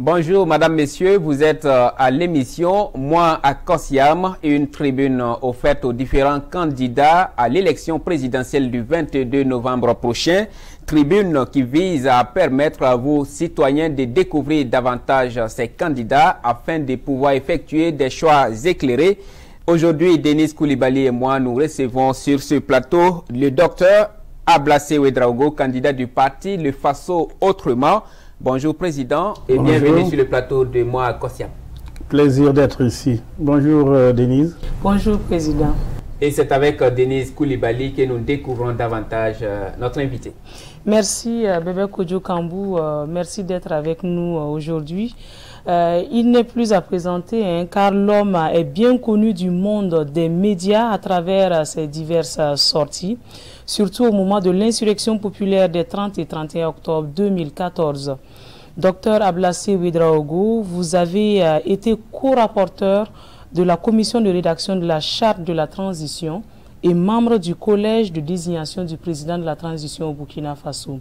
Bonjour Madame, Messieurs, vous êtes à l'émission Moi à Kosiam, une tribune offerte aux différents candidats à l'élection présidentielle du 22 novembre prochain. Tribune qui vise à permettre à vos citoyens de découvrir davantage ces candidats afin de pouvoir effectuer des choix éclairés. Aujourd'hui, Denise Koulibaly et moi, nous recevons sur ce plateau le docteur Ablassé Ouedraogo, candidat du parti Le Faso Autrement. Bonjour Président et bienvenue sur le plateau de Moi à Kosiam. Plaisir d'être ici. Bonjour Denise. Bonjour Président. Et c'est avec Denise Koulibaly que nous découvrons davantage notre invité. Merci Bébé Kodjo Kambou, merci d'être avec nous aujourd'hui. Il n'est plus à présenter car l'homme est bien connu du monde des médias à travers ses diverses sorties, surtout au moment de l'insurrection populaire des 30 et 31 octobre 2014. Docteur Ablassé Ouedraogo, vous avez été co-rapporteur de la commission de rédaction de la charte de la transition et membre du collège de désignation du président de la transition au Burkina Faso.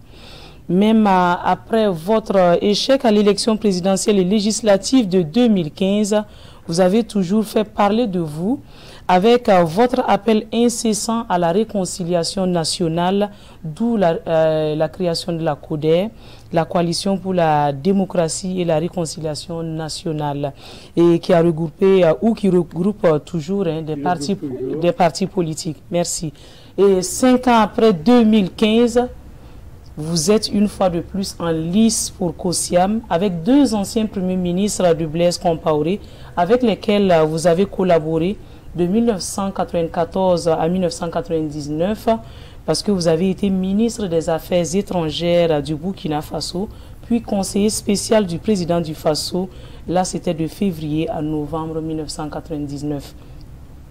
Même après votre échec à l'élection présidentielle et législative de 2015, vous avez toujours fait parler de vous avec votre appel incessant à la réconciliation nationale, d'où la création de la CODER, la coalition pour la démocratie et la réconciliation nationale, et qui a regroupé ou qui regroupe toujours des partis politiques. Merci. Et 5 ans après 2015, vous êtes une fois de plus en lice pour Kosiam avec deux anciens premiers ministres de Blaise Compaoré avec lesquels vous avez collaboré de 1994 à 1999 parce que vous avez été ministre des Affaires étrangères du Burkina Faso puis conseiller spécial du président du Faso. Là, c'était de février à novembre 1999.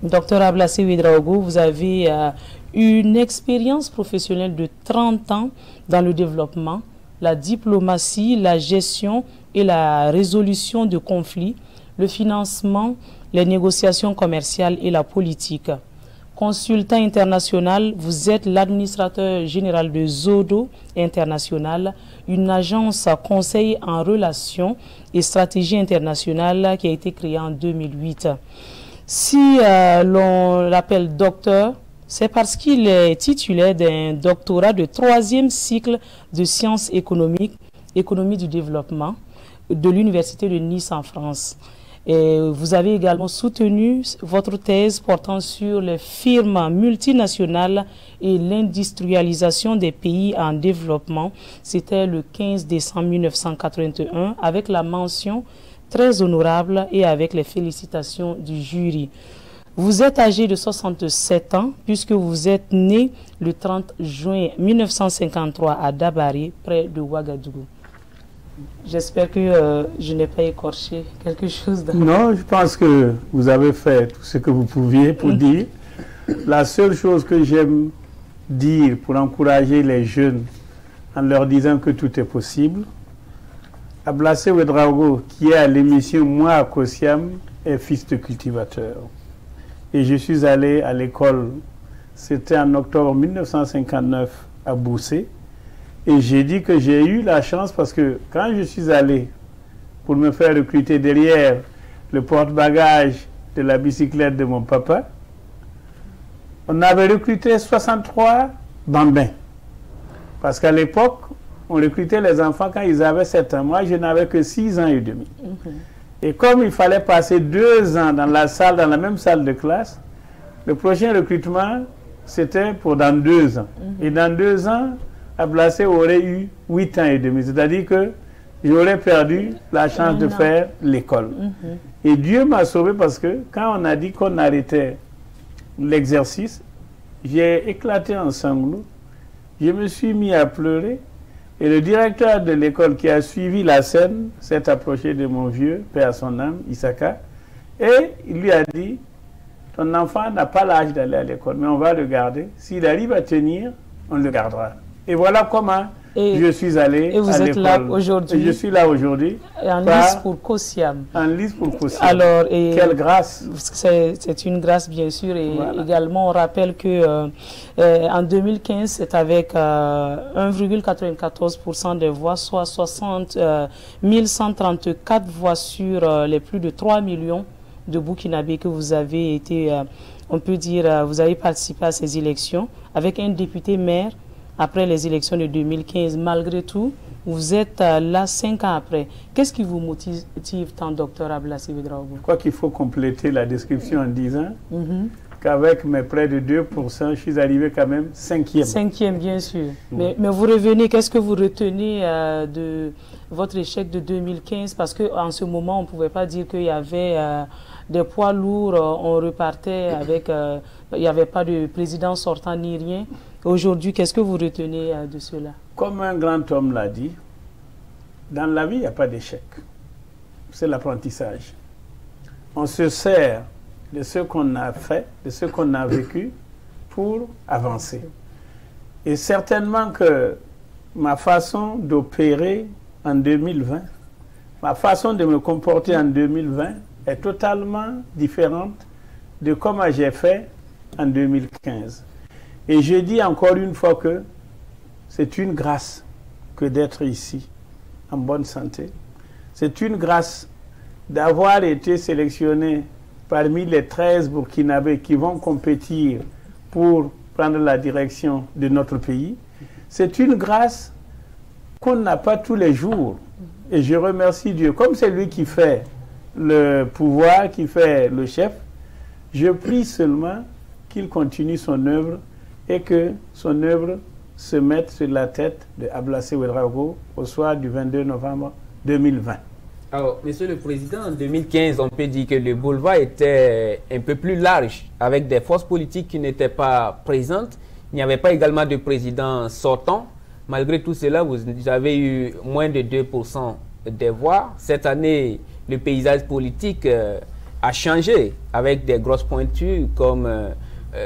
Docteur Ablassé Ouedraogo, vous avez une expérience professionnelle de 30 ans dans le développement, la diplomatie, la gestion et la résolution de conflits, le financement, les négociations commerciales et la politique. Consultant international, vous êtes l'administrateur général de Zodo International, une agence conseil en relations et stratégie internationale qui a été créée en 2008. Si l'on l'appelle docteur, c'est parce qu'il est titulaire d'un doctorat de 3e cycle de sciences économiques, économie du développement, de l'Université de Nice en France. Et vous avez également soutenu votre thèse portant sur les firmes multinationales et l'industrialisation des pays en développement. C'était le 15 décembre 1981 avec la mention très honorable et avec les félicitations du jury. Vous êtes âgé de 67 ans puisque vous êtes né le 30 juin 1953 à Dabaré, près de Ouagadougou. J'espère que je n'ai pas écorché quelque chose. Non, je pense que vous avez fait tout ce que vous pouviez pour dire. La seule chose que j'aime dire pour encourager les jeunes en leur disant que tout est possible, Ablassé Ouedraogo, qui est à l'émission Moi à Kosiam, est fils de cultivateur. Et je suis allé à l'école, c'était en octobre 1959 à Boussé. Et j'ai dit que j'ai eu la chance parce que quand je suis allé pour me faire recruter derrière le porte-bagages de la bicyclette de mon papa, on avait recruté 63 bambins. Parce qu'à l'époque, on recrutait les enfants quand ils avaient 7 ans. Moi, je n'avais que 6 ans et demi. Et comme il fallait passer 2 ans dans la même salle de classe, le prochain recrutement, c'était pour dans 2 ans. Et dans 2 ans, Ablassé aurait eu 8 ans et demi. C'est-à-dire que j'aurais perdu la chance de faire l'école. Et Dieu m'a sauvé parce que quand on a dit qu'on arrêtait l'exercice, j'ai éclaté en sanglots. Je me suis mis à pleurer. Et le directeur de l'école qui a suivi la scène s'est approché de mon vieux, père à son âme, Isaka, et il lui a dit, ton enfant n'a pas l'âge d'aller à l'école, mais on va le garder. S'il arrive à tenir, on le gardera. Et voilà comment je suis allé et vous êtes là aujourd'hui. Je suis là aujourd'hui. En lice pour Kossiam. En lice pour Kossiam. Alors, quelle grâce. C'est une grâce, bien sûr. Et voilà. Également, on rappelle que en 2015, c'est avec 1,94% des voix, soit 60 134 voix sur les plus de 3 millions de Burkinabés que vous avez été, on peut dire, vous avez participé à ces élections avec un député maire après les élections de 2015. Malgré tout, vous êtes là 5 ans après. Qu'est-ce qui vous motive tant, docteur Ablassi Ouedraogo? Je crois qu'il faut compléter la description en disant qu'avec mes près de 2%, je suis arrivé quand même 5e. 5e, bien sûr. Mais vous revenez, qu'est-ce que vous retenez de votre échec de 2015? Parce qu'en ce moment, on ne pouvait pas dire qu'il y avait des poids lourds, on repartait avec... il n'y avait pas de président sortant ni rien. Aujourd'hui, qu'est-ce que vous retenez de cela? Comme un grand homme l'a dit, dans la vie, il n'y a pas d'échec. C'est l'apprentissage. On se sert de ce qu'on a fait, de ce qu'on a vécu pour avancer. Et certainement que ma façon d'opérer en 2020, ma façon de me comporter en 2020 est totalement différente de comment j'ai fait en 2015. Et je dis encore une fois que c'est une grâce que d'être ici, en bonne santé. C'est une grâce d'avoir été sélectionné parmi les 13 Burkinabés qui vont compétir pour prendre la direction de notre pays. C'est une grâce qu'on n'a pas tous les jours. Et je remercie Dieu. Comme c'est lui qui fait le pouvoir, qui fait le chef, je prie seulement qu'il continue son œuvre et que son œuvre se mette sur la tête de Ablassi Ouedraogo au soir du 22 novembre 2020. Alors, Monsieur le Président, en 2015, on peut dire que le boulevard était un peu plus large, avec des forces politiques qui n'étaient pas présentes. Il n'y avait pas également de président sortant. Malgré tout cela, vous avez eu moins de 2% des voix. Cette année, le paysage politique a changé, avec des grosses pointures comme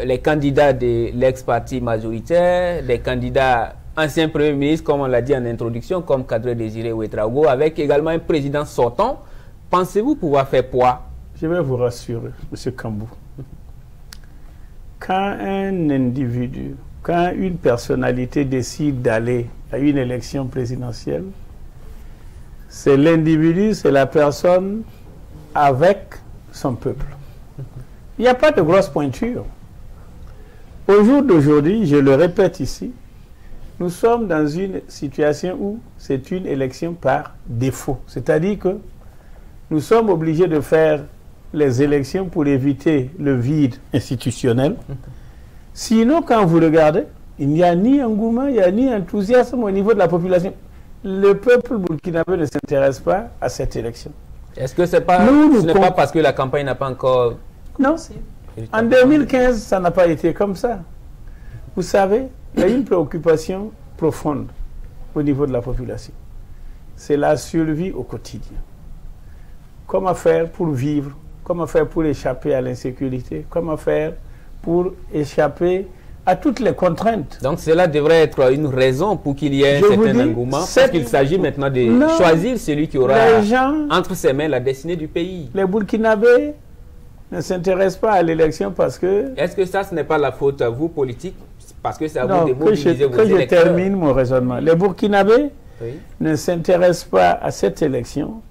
les candidats de l'ex-parti majoritaire, des candidats anciens premiers ministres, comme on l'a dit en introduction, comme Kadri Désiré Ouedraogo, avec également un président sortant. Pensez-vous pouvoir faire poids? Je vais vous rassurer, M. Kambou. Quand un individu, quand une personnalité décide d'aller à une élection présidentielle, c'est l'individu, c'est la personne avec son peuple. Il n'y a pas de grosse pointure. Au jour d'aujourd'hui, je le répète ici, nous sommes dans une situation où c'est une élection par défaut. C'est-à-dire que nous sommes obligés de faire les élections pour éviter le vide institutionnel. Sinon, quand vous regardez, il n'y a ni engouement, il n'y a ni enthousiasme au niveau de la population. Le peuple burkinabé ne s'intéresse pas à cette élection. Est-ce que ce n'est pas parce que la campagne n'a pas encore... Non. En 2015, ça n'a pas été comme ça. Vous savez, il y a une préoccupation profonde au niveau de la population. C'est la survie au quotidien. Comment faire pour vivre? Comment faire pour échapper à l'insécurité? Comment faire pour échapper à toutes les contraintes? Donc cela devrait être une raison pour qu'il y ait un certain engouement, parce qu'il s'agit maintenant de choisir celui qui aura entre ses mains la destinée du pays. Les Burkinabés ne s'intéressent pas à l'élection parce que... Est-ce que ça, ce n'est pas la faute à vous, politique? Parce que c'est à vous de mobiliser vos électeurs. Que je termine mon raisonnement. Les Burkinabés ne s'intéressent pas à cette élection,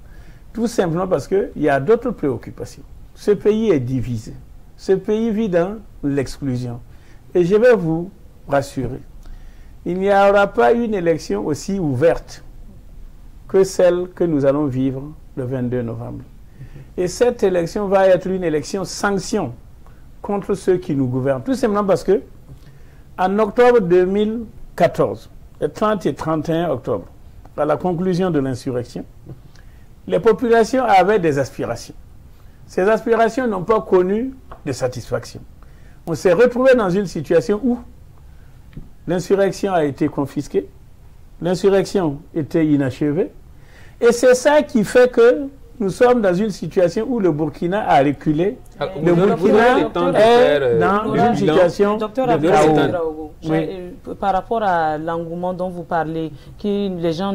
tout simplement parce qu'il y a d'autres préoccupations. Ce pays est divisé. Ce pays vit dans l'exclusion. Et je vais vous rassurer, il n'y aura pas une élection aussi ouverte que celle que nous allons vivre le 22 novembre. Et cette élection va être une élection sanction contre ceux qui nous gouvernent. Tout simplement parce que en octobre 2014, le 30 et 31 octobre, à la conclusion de l'insurrection, les populations avaient des aspirations. Ces aspirations n'ont pas connu de satisfaction. On s'est retrouvé dans une situation où l'insurrection a été confisquée, l'insurrection était inachevée, et c'est ça qui fait que nous sommes dans une situation où le Burkina a reculé. Le Burkina est dans une situation de chaos. Par rapport à l'engouement dont vous parlez, que les gens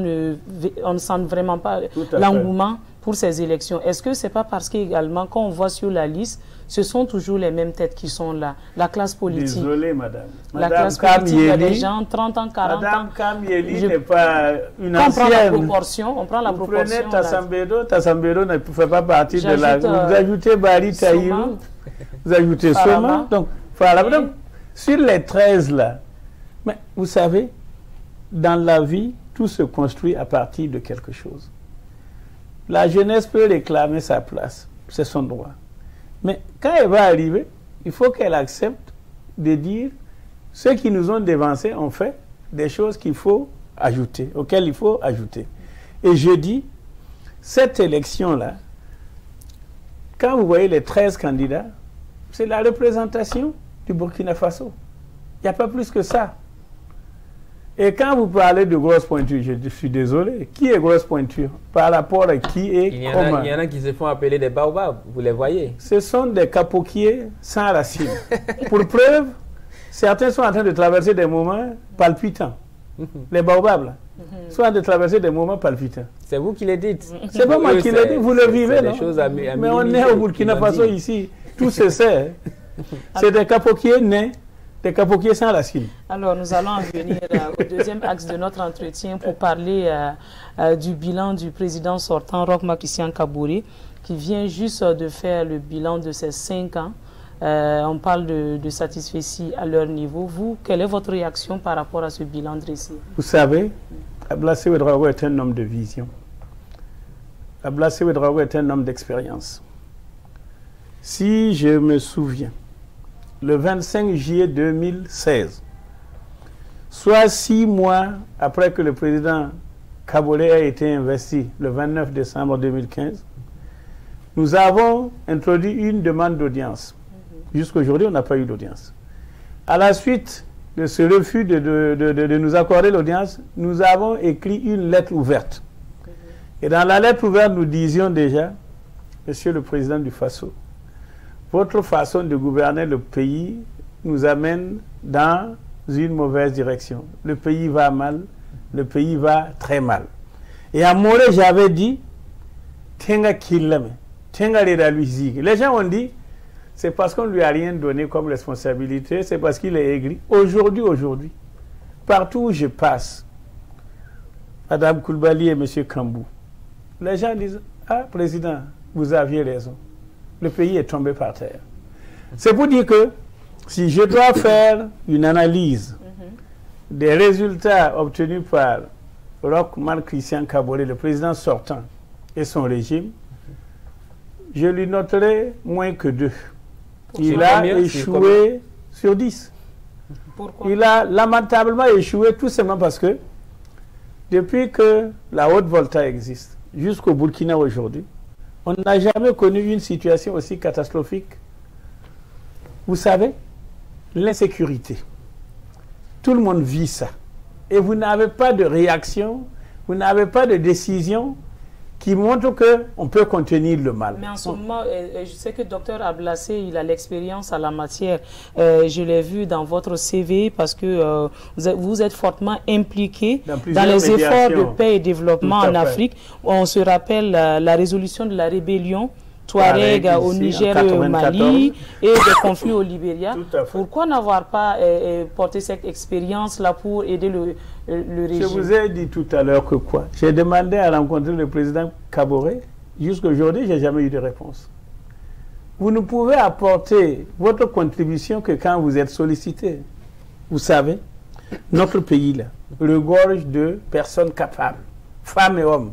on ne sent vraiment pas l'engouement pour ces élections. Est-ce que ce n'est pas parce qu'également, quand on voit sur la liste, ce sont toujours les mêmes têtes qui sont là, la classe politique? Désolé, madame. La classe politique, il y a des gens, 30 ans, 40 ans. Madame Kamieli n'est pas une ancienne. On prend la proportion. Vous prenez Tassambedo ne fait pas partie de la... Vous ajoutez Bari Taïrou, vous ajoutez Soma. Donc, voilà. Donc, sur les 13 là, mais vous savez, dans la vie, tout se construit à partir de quelque chose. La jeunesse peut réclamer sa place, c'est son droit. Mais quand elle va arriver, il faut qu'elle accepte de dire ceux qui nous ont dévancés ont fait des choses qu'il faut ajouter, auxquelles il faut ajouter. Et je dis, cette élection-là, quand vous voyez les 13 candidats, c'est la représentation du Burkina Faso. Il n'y a pas plus que ça. Et quand vous parlez de grosse pointure, je suis désolé, qui est grosse pointure? Par rapport à qui et comment? Il y en a qui se font appeler des baobabs, vous les voyez? Ce sont des capoquiers sans racines. Pour preuve, certains sont en train de traverser des moments palpitants. Les baobabs, là, sont en train de traverser des moments palpitants. C'est vous qui les dites. C'est pas moi qui les dis, vous le vivez, non? Mais on est au Burkina Faso ici, tout se sait. C'est des capoquiers nés. Des capoquiers sans racines. Alors, nous allons en venir au deuxième axe de notre entretien pour parler du bilan du président sortant, Roch Marc Christian Kaboré, qui vient juste de faire le bilan de ses 5 ans. On parle de satisfecit à leur niveau. Vous, quelle est votre réaction par rapport à ce bilan dressé? Vous savez, Ablassé Ouedraogo est un homme de vision. Ablassé Ouedraogo est un homme d'expérience. Si je me souviens, le 25 juillet 2016, soit 6 mois après que le président Kaboré a été investi, le 29 décembre 2015, nous avons introduit une demande d'audience. Jusqu'à aujourd'hui, on n'a pas eu d'audience. À la suite de ce refus de nous accorder l'audience, nous avons écrit une lettre ouverte. Et dans la lettre ouverte, nous disions déjà, Monsieur le Président du Faso, votre façon de gouverner le pays nous amène dans une mauvaise direction. Le pays va mal, le pays va très mal. Et à Moré, j'avais dit, Tenga Kilame, Tenga Redaluizig. Les gens ont dit, c'est parce qu'on ne lui a rien donné comme responsabilité, c'est parce qu'il est aigri. Aujourd'hui, partout où je passe, Madame Koulibaly et M. Kambou, les gens disent, ah, Président, vous aviez raison. Le pays est tombé par terre. C'est pour dire que si je dois faire une analyse des résultats obtenus par Roch Marc Christian Kaboré, le président sortant, et son régime, je lui noterai moins que 2. Il a échoué sur 10. Pourquoi? Il a lamentablement échoué tout simplement parce que depuis que la Haute-Volta existe, jusqu'au Burkina aujourd'hui, on n'a jamais connu une situation aussi catastrophique. Vous savez, l'insécurité. Tout le monde vit ça. Et vous n'avez pas de réaction, vous n'avez pas de décision qui montre qu'on peut contenir le mal. Mais en ce moment, je sais que Dr Ablassé, il a l'expérience à la matière. Je l'ai vu dans votre CV parce que vous êtes fortement impliqué dans les efforts de paix et développement en Afrique. On se rappelle la résolution de la rébellion Touareg au Niger et au Mali et des conflits au Libéria. Pourquoi n'avoir pas porté cette expérience-là pour aider le régime? Je vous ai dit tout à l'heure que quoi? J'ai demandé à rencontrer le président Kaboré. Jusqu'à aujourd'hui, je n'ai jamais eu de réponse. Vous ne pouvez apporter votre contribution que quand vous êtes sollicité. Vous savez, notre pays-là regorge de personnes capables, femmes et hommes,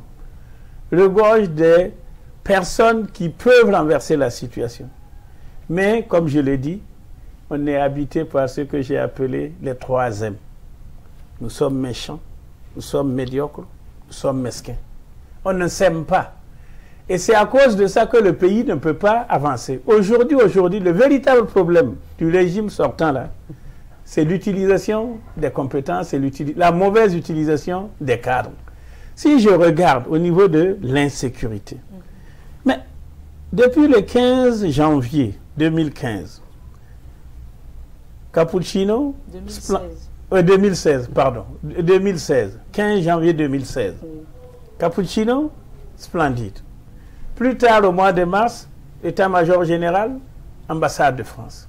regorge des personnes qui peuvent renverser la situation. Mais, comme je l'ai dit, on est habité par ce que j'ai appelé les 3 M. Nous sommes méchants, nous sommes médiocres, nous sommes mesquins. On ne s'aime pas. Et c'est à cause de ça que le pays ne peut pas avancer. Aujourd'hui, le véritable problème du régime sortant là, c'est l'utilisation des compétences et la mauvaise utilisation des cadres. Si je regarde au niveau de l'insécurité, Depuis le 15 janvier 2015, Cappuccino... 2016, pardon. 2016. 15 janvier 2016. Cappuccino, splendide. Plus tard, au mois de mars, état-major général, ambassade de France.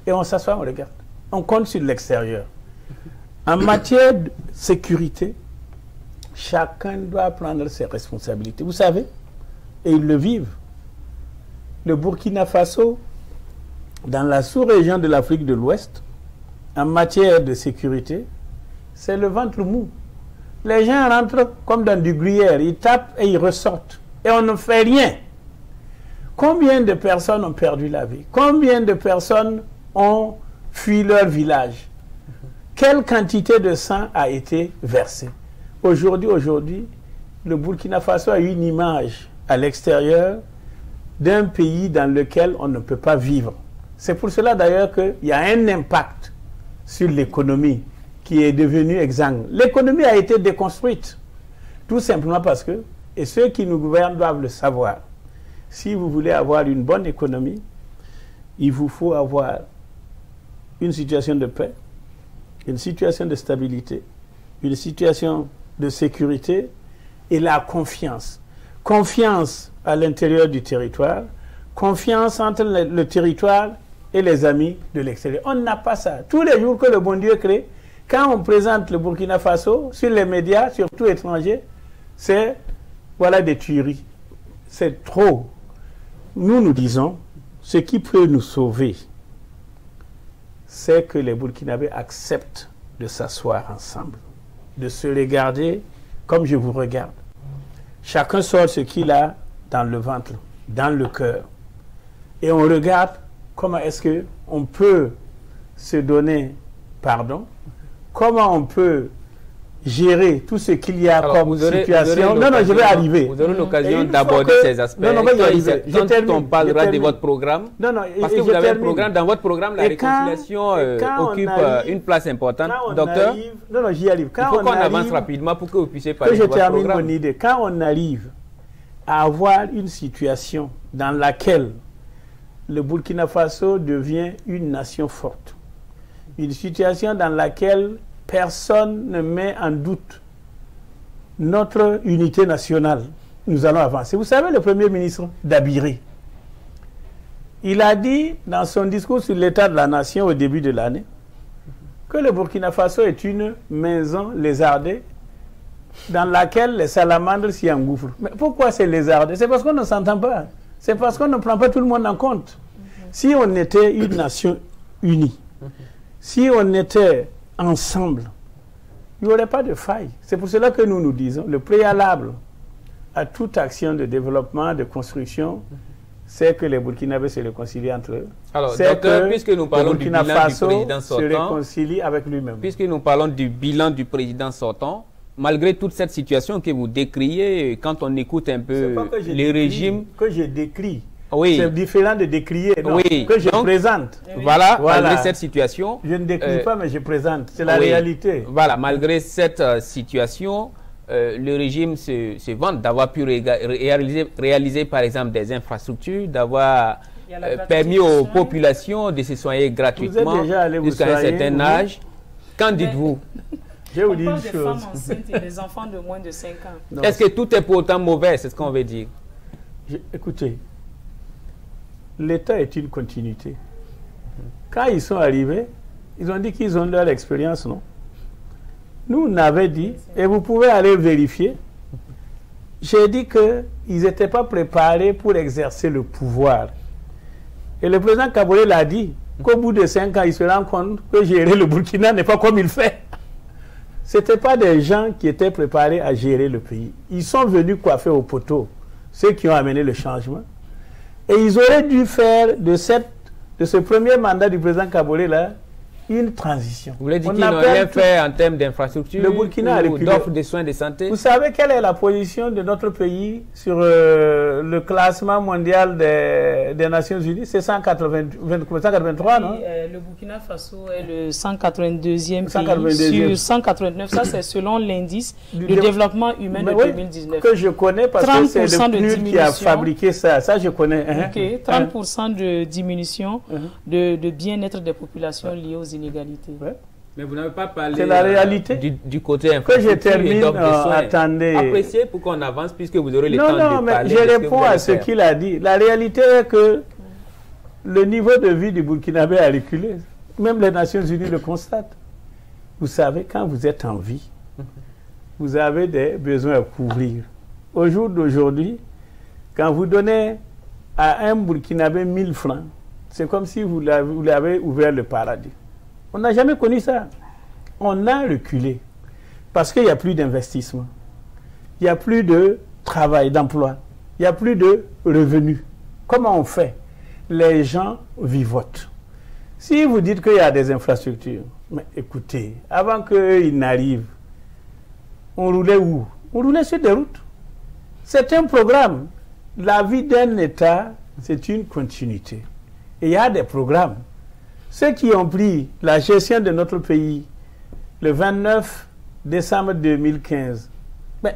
Et on s'assoit, on regarde. On compte sur l'extérieur. En matière de sécurité, chacun doit prendre ses responsabilités. Vous savez, et ils le vivent. Le Burkina Faso, dans la sous-région de l'Afrique de l'Ouest, en matière de sécurité, c'est le ventre mou. Les gens rentrent comme dans du gruyère, ils tapent et ils ressortent. Et on ne fait rien. Combien de personnes ont perdu la vie? Combien de personnes ont fui leur village? Quelle quantité de sang a été versée? Aujourd'hui, le Burkina Faso a une image à l'extérieur d'un pays dans lequel on ne peut pas vivre. C'est pour cela d'ailleurs qu'il y a un impact sur l'économie qui est devenue exsangue. L'économie a été déconstruite, tout simplement parce que, et ceux qui nous gouvernent doivent le savoir, si vous voulez avoir une bonne économie, il vous faut avoir une situation de paix, une situation de stabilité, une situation de sécurité et la confiance. Confiance à l'intérieur du territoire, confiance entre le territoire et les amis de l'extérieur. On n'a pas ça. Tous les jours que le bon Dieu crée, quand on présente le Burkina Faso sur les médias, surtout étrangers, c'est voilà des tueries. C'est trop. Nous disons, ce qui peut nous sauver, c'est que les Burkinabés acceptent de s'asseoir ensemble, de se regarder comme je vous regarde. Chacun sort ce qu'il a dans le ventre, dans le cœur. Et on regarde comment est-ce qu'on peut se donner pardon, comment on peut gérer tout ce qu'il y a comme situation. Non, je vais arriver. Vous aurez l'occasion d'aborder ces aspects. Non, je vais arriver. Quand on parlera de votre programme, parce que vous avez un programme, dans votre programme, la réconciliation occupe une place importante. Docteur, non, j'y arrive. Il faut qu'on avance rapidement pour que vous puissiez parler de votre programme. Que je termine mon idée. Quand on arrive à avoir une situation dans laquelle le Burkina Faso devient une nation forte, une situation dans laquelle personne ne met en doute notre unité nationale, nous allons avancer. Vous savez, le Premier ministre d'Abiré, il a dit dans son discours sur l'état de la nation au début de l'année que le Burkina Faso est une maison lézardée dans laquelle les salamandres s'y engouffrent. Mais pourquoi c'est lézardé? C'est parce qu'on ne s'entend pas. C'est parce qu'on ne prend pas tout le monde en compte. Si on était une nation unie, si on était ensemble, il n'y aurait pas de faille. C'est pour cela que nous disons, le préalable à toute action de développement, de construction, c'est que les Burkinabés se réconcilient entre eux. Alors, docteur, puisque nous parlons du bilan du président sortant, se réconcilie avec lui-même. Puisque nous parlons du bilan du président sortant, malgré toute cette situation que vous décriez, quand on écoute un peu les régimes... Que je décris. Oui. C'est différent de décrier, non, oui. que je présente. Voilà, malgré cette situation... Je ne décris pas, mais je présente. C'est la réalité. Voilà, malgré cette situation, le régime se vante d'avoir pu réaliser, par exemple, des infrastructures, d'avoir permis aux populations de se soigner gratuitement jusqu'à un certain âge. Qu'en dites-vous? Je vous dis une chose. Des femmes enceintes et des enfants de moins de 5 ans. Est-ce que tout est pour autant mauvais? C'est ce qu'on veut dire. Écoutez, l'État est une continuité. Quand ils sont arrivés, ils ont dit qu'ils ont leur expérience, non? Nous, on avait dit, et vous pouvez aller vérifier, j'ai dit qu'ils n'étaient pas préparés pour exercer le pouvoir. Et le président Kaboré l'a dit, qu'au bout de 5 ans, il se rend compte que gérer le Burkina n'est pas comme il fait. Ce n'étaient pas des gens qui étaient préparés à gérer le pays. Ils sont venus coiffer au poteau, ceux qui ont amené le changement. Et ils auraient dû faire de ce premier mandat du président Kaboré là une transition. Vous voulez dire qu'ils n'ont rien fait en termes d'infrastructure ou d'offres de soins de santé? Vous savez quelle est la position de notre pays sur le classement mondial des Nations Unies? C'est 183, non? Le Burkina Faso est le 182e pays sur 189. Ça, c'est selon l'indice de développement humain de 2019. Que je connais parce que c'est le PNUD qui a fabriqué ça. Ça, je connais. Ok, 30% de diminution de bien-être des populations liées aux inégalités. Ouais. Mais vous n'avez pas parlé c'est la réalité. Du côté infrastructure. Que je termine, attendez. Appréciez pour qu'on avance puisque vous aurez le temps de parler. Non, mais je réponds à ce qu'il a dit. La réalité est que le niveau de vie du Burkinabé a reculé. Même les Nations Unies le constatent. Vous savez, quand vous êtes en vie, vous avez des besoins à couvrir. Au jour d'aujourd'hui, quand vous donnez à un Burkinabé 1000 francs, c'est comme si vous l'avez ouvert le paradis. On n'a jamais connu ça. On a reculé. Parce qu'il n'y a plus d'investissement. Il n'y a plus de travail, d'emploi. Il n'y a plus de revenus. Comment on fait? Les gens vivotent. Si vous dites qu'il y a des infrastructures, mais écoutez, avant qu'ils n'arrivent, on roulait où? On roulait sur des routes. C'est un programme. La vie d'un État, c'est une continuité. Et il y a des programmes. Ceux qui ont pris la gestion de notre pays le 29 décembre 2015, ben,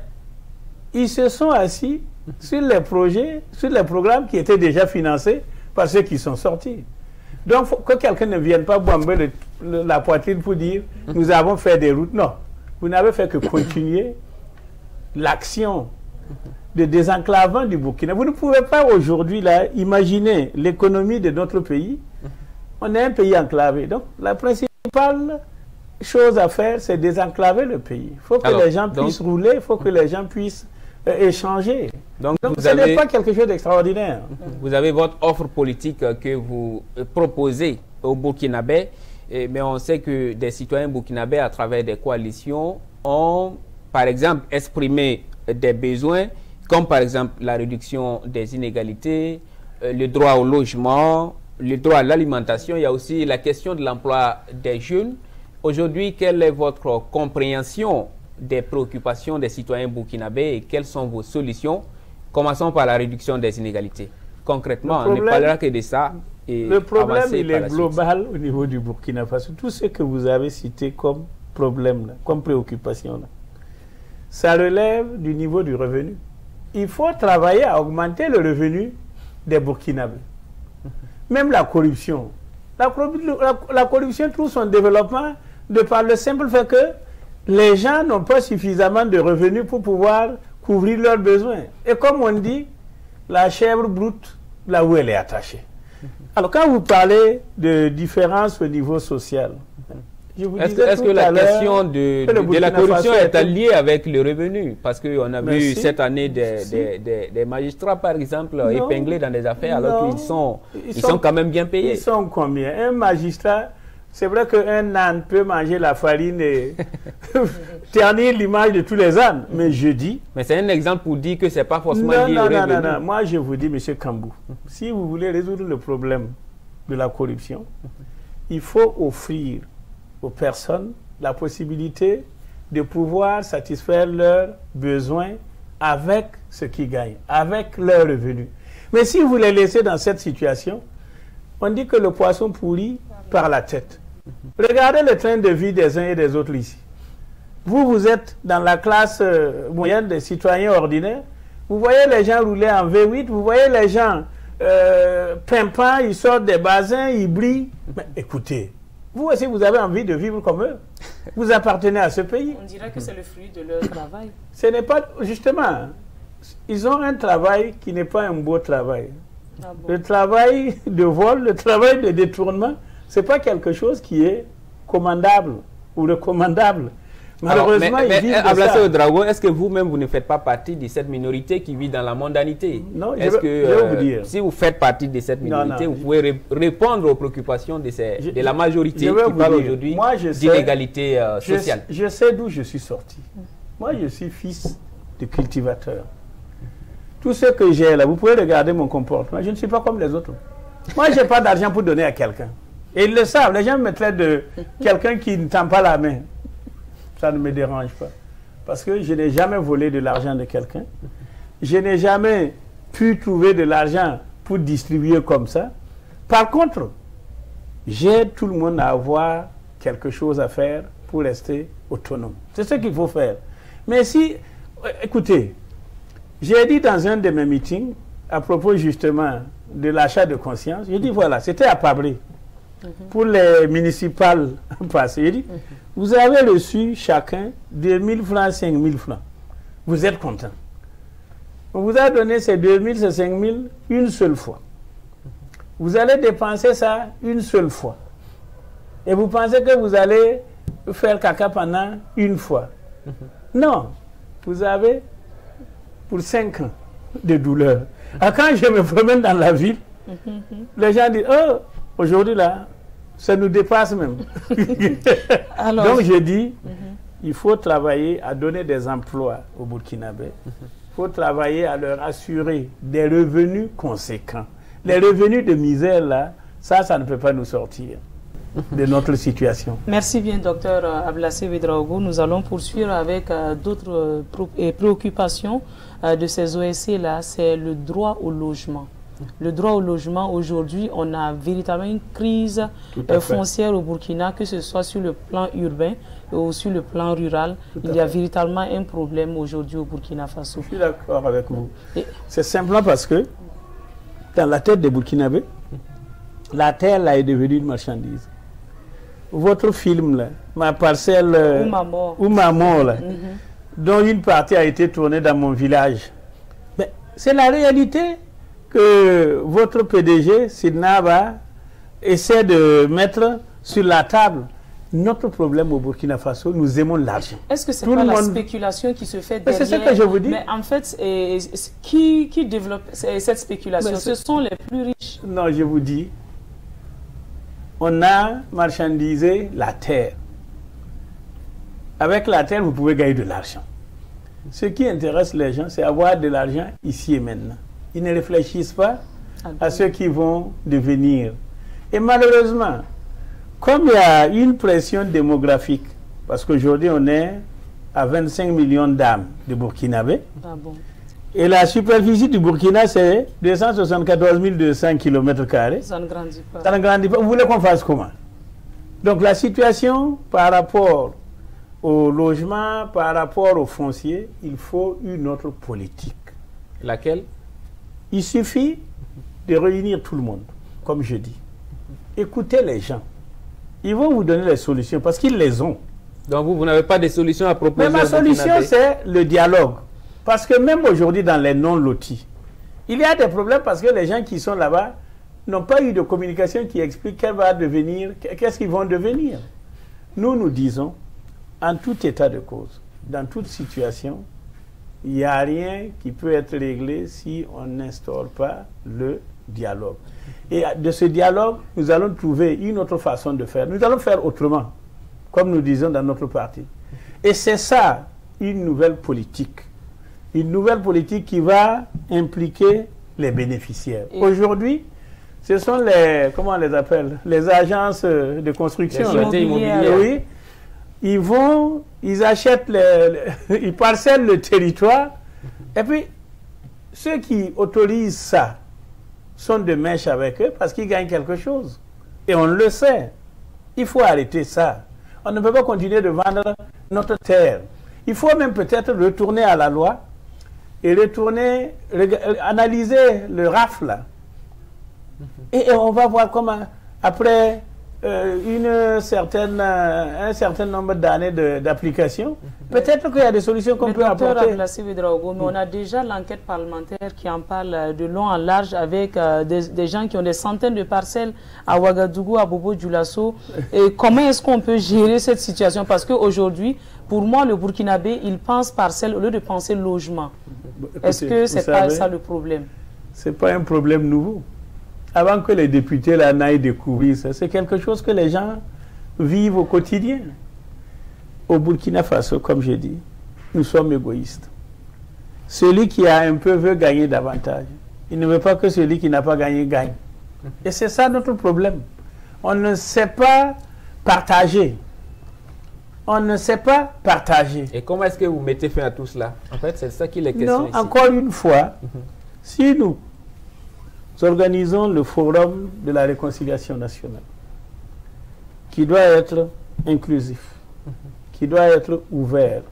ils se sont assis sur les projets, sur les programmes qui étaient déjà financés par ceux qui sont sortis. Donc, faut que quelqu'un ne vienne pas bomber la poitrine pour dire « nous avons fait des routes ». Non, vous n'avez fait que continuer l'action de désenclavement du Burkina. Vous ne pouvez pas aujourd'hui imaginer l'économie de notre pays. On est un pays enclavé. Donc, la principale chose à faire, c'est désenclaver le pays. Il faut que les gens puissent rouler, il faut que les gens puissent échanger. Donc ce n'est pas quelque chose d'extraordinaire. Vous avez votre offre politique que vous proposez au Burkinabé, mais on sait que des citoyens burkinabés, à travers des coalitions, ont, par exemple, exprimé des besoins, comme par exemple la réduction des inégalités, le droit au logement, le droit à l'alimentation. Il y a aussi la question de l'emploi des jeunes. Aujourd'hui, quelle est votre compréhension des préoccupations des citoyens burkinabés et quelles sont vos solutions? Commençons par la réduction des inégalités. Concrètement, on ne parlera que de ça. Et le problème, il est global au niveau du Burkina Faso. Tout ce que vous avez cité comme problème, là, comme préoccupation, là, ça relève du niveau du revenu. Il faut travailler à augmenter le revenu des Burkinabés. Même la corruption. La corruption trouve son développement de par le simple fait que les gens n'ont pas suffisamment de revenus pour pouvoir couvrir leurs besoins. Et comme on dit, la chèvre broute là où elle est attachée. Alors quand vous parlez de différence au niveau social, est-ce que la question de la corruption est liée avec le revenu? Parce qu'on a vu cette année des magistrats, par exemple, épinglés dans des affaires alors qu'ils sont quand même bien payés. Ils sont combien? Un magistrat, c'est vrai qu'un âne peut manger la farine et ternir l'image de tous les ânes, mais je dis... Mais c'est un exemple pour dire que ce n'est pas forcément lié au revenu. Non. Moi, je vous dis, M. Kambou, si vous voulez résoudre le problème de la corruption, il faut offrir aux personnes la possibilité de pouvoir satisfaire leurs besoins avec ce qu'ils gagnent, avec leurs revenus. Mais si vous les laissez dans cette situation, on dit que le poisson pourrit par la tête. Regardez le train de vie des uns et des autres ici. Vous êtes dans la classe moyenne des citoyens ordinaires. Vous voyez les gens rouler en V8, vous voyez les gens pimpants, ils sortent des bassins, ils brillent. Mais écoutez, vous aussi, vous avez envie de vivre comme eux. Vous appartenez à ce pays. On dirait que c'est le fruit de leur travail. Ce n'est pas... Justement, ils ont un travail qui n'est pas un beau travail. Ah bon? Le travail de vol, le travail de détournement, ce n'est pas quelque chose qui est commandable ou recommandable. Malheureusement, ils vivent de ça. Ouedraogo, est-ce que vous-même, vous ne faites pas partie de cette minorité qui vit dans la mondanité? Non, je vais vous dire. Si vous faites partie de cette minorité, vous pouvez répondre aux préoccupations de la majorité qui parle aujourd'hui d'inégalité sociale. Je sais d'où je suis sorti. Moi, je suis fils de cultivateur. Tout ce que j'ai là, vous pouvez regarder mon comportement. Je ne suis pas comme les autres. Moi, je n'ai pas d'argent pour donner à quelqu'un. Et ils le savent. Les gens me traitent de quelqu'un qui ne tend pas la main. Ça ne me dérange pas. Parce que je n'ai jamais volé de l'argent de quelqu'un. Je n'ai jamais pu trouver de l'argent pour distribuer comme ça. Par contre, j'aide tout le monde à avoir quelque chose à faire pour rester autonome. C'est ce qu'il faut faire. Mais si, écoutez, j'ai dit dans un de mes meetings, à propos justement de l'achat de conscience, j'ai dit voilà, c'était à Pabré, pour les municipales passées. J'ai dit, vous avez reçu chacun 2000 francs, 5000 francs. Vous êtes content. On vous a donné ces 2000, ces 5000 une seule fois. Vous allez dépenser ça une seule fois. Et vous pensez que vous allez faire caca pendant une fois. Non. Vous avez pour 5 ans de douleur. Alors quand je me promène dans la ville, les gens disent, oh, aujourd'hui là, ça nous dépasse même. Alors, donc je dis, il faut travailler à donner des emplois aux Burkinabés. Il faut travailler à leur assurer des revenus conséquents. Les revenus de misère là, ça ne peut pas nous sortir de notre situation. Merci bien, docteur Ablassé Ouedraogo. Nous allons poursuivre avec d'autres préoccupations de ces OSC-là. C'est le droit au logement. Le droit au logement, aujourd'hui, on a véritablement une crise foncière au Burkina, que ce soit sur le plan urbain ou sur le plan rural. Il y a véritablement un problème aujourd'hui au Burkina Faso. Je suis d'accord avec vous. C'est simplement parce que dans la tête des Burkinabés, la terre là est devenue une marchandise. Votre film, là, Ma parcelle ou ma mort, là, dont une partie a été tournée dans mon village, c'est la réalité que votre PDG, Sidnaba, essaie de mettre sur la table. Notre problème au Burkina Faso, nous aimons l'argent. Est-ce que c'est pas la spéculation qui se fait derrière? C'est ce que je vous dis. Mais en fait, qui développe cette spéculation? Ce sont les plus riches. Non, je vous dis, on a marchandisé la terre. Avec la terre, vous pouvez gagner de l'argent. Ce qui intéresse les gens, c'est avoir de l'argent ici et maintenant. Ils ne réfléchissent pas à ceux qui vont devenir. Et malheureusement, comme il y a une pression démographique, parce qu'aujourd'hui on est à 25 millions d'âmes de Burkinabés, et la superficie du Burkina c'est 274 200 km². Ça ne grandit pas. Ça ne grandit pas. Vous voulez qu'on fasse comment? Donc la situation par rapport au logement, par rapport au foncier, il faut une autre politique. Laquelle? Il suffit de réunir tout le monde, comme je dis. Écoutez les gens. Ils vont vous donner les solutions parce qu'ils les ont. Donc vous n'avez pas de solution à proposer? Mais ma solution, c'est le dialogue. Parce que même aujourd'hui, dans les non-lotis, il y a des problèmes parce que les gens qui sont là-bas n'ont pas eu de communication qui explique qu'elle va devenir, qu'est-ce qu'ils vont devenir. Nous, nous disons, en tout état de cause, dans toute situation, il n'y a rien qui peut être réglé si on n'instaure pas le dialogue. Et de ce dialogue, nous allons trouver une autre façon de faire. Nous allons faire autrement, comme nous disons dans notre parti. Et c'est ça, une nouvelle politique. Une nouvelle politique qui va impliquer les bénéficiaires. Aujourd'hui, ce sont les, comment on les appelle, les agences de construction. Les immobilières. Oui. Ils achètent, ils parcellent le territoire. Et puis, ceux qui autorisent ça sont de mèche avec eux parce qu'ils gagnent quelque chose. Et on le sait. Il faut arrêter ça. On ne peut pas continuer de vendre notre terre. Il faut même peut-être retourner à la loi et analyser le RAF là. Et on va voir comment, après un certain nombre d'années d'application, peut-être qu'il y a des solutions qu'on peut apporter. Mais on a déjà l'enquête parlementaire qui en parle de long en large avec des gens qui ont des centaines de parcelles à Ouagadougou, à Bobo-Dioulasso. Et comment est-ce qu'on peut gérer cette situation? Parce qu'aujourd'hui, pour moi, le Burkinabé, il pense parcelle au lieu de penser logement. Est-ce que c'est pas ça le problème? C'est pas un problème nouveau. Avant que les députés là n'aillent découvrir ça, c'est quelque chose que les gens vivent au quotidien. Au Burkina Faso, comme j'ai dit, nous sommes égoïstes. Celui qui a un peu veut gagner davantage. Il ne veut pas que celui qui n'a pas gagné gagne. Et c'est ça notre problème. On ne sait pas partager. On ne sait pas partager. Et comment est-ce que vous mettez fin à tout cela? En fait, c'est ça qu'il est question non, ici. Encore une fois, si nous organisons le forum de la réconciliation nationale, qui doit être inclusif, qui doit être ouvert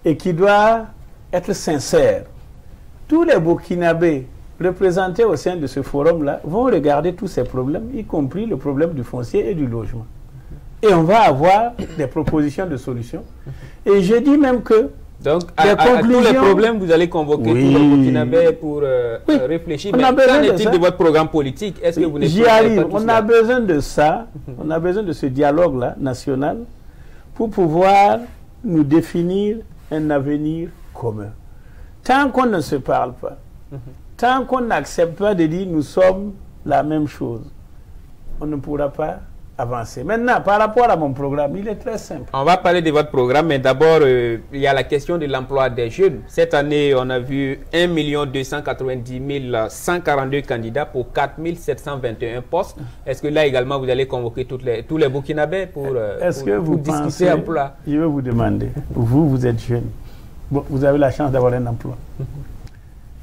et qui doit être sincère. Tous les Burkinabés représentés au sein de ce forum-là vont regarder tous ces problèmes, y compris le problème du foncier et du logement. Et on va avoir des propositions de solutions. Et je dis même que donc, à tous les problèmes, vous allez convoquer tous les Burkinabés pour réfléchir. Mais qu'en est-il de votre programme politique? Est-ce que vous n'êtes J'y arrive. On a besoin de ça. On a besoin de ce dialogue-là, national, pour pouvoir nous définir un avenir commun. Tant qu'on ne se parle pas, tant qu'on n'accepte pas de dire nous sommes la même chose, on ne pourra pas avancer. Maintenant, par rapport à mon programme, il est très simple. On va parler de votre programme, mais d'abord, il y a la question de l'emploi des jeunes. Cette année, on a vu 1 290 142 candidats pour 4 721 postes. Est-ce que là également, vous allez convoquer tous les Burkinabés pour discuter emploi? Je vais vous demander, vous êtes jeune, bon, vous avez la chance d'avoir un emploi.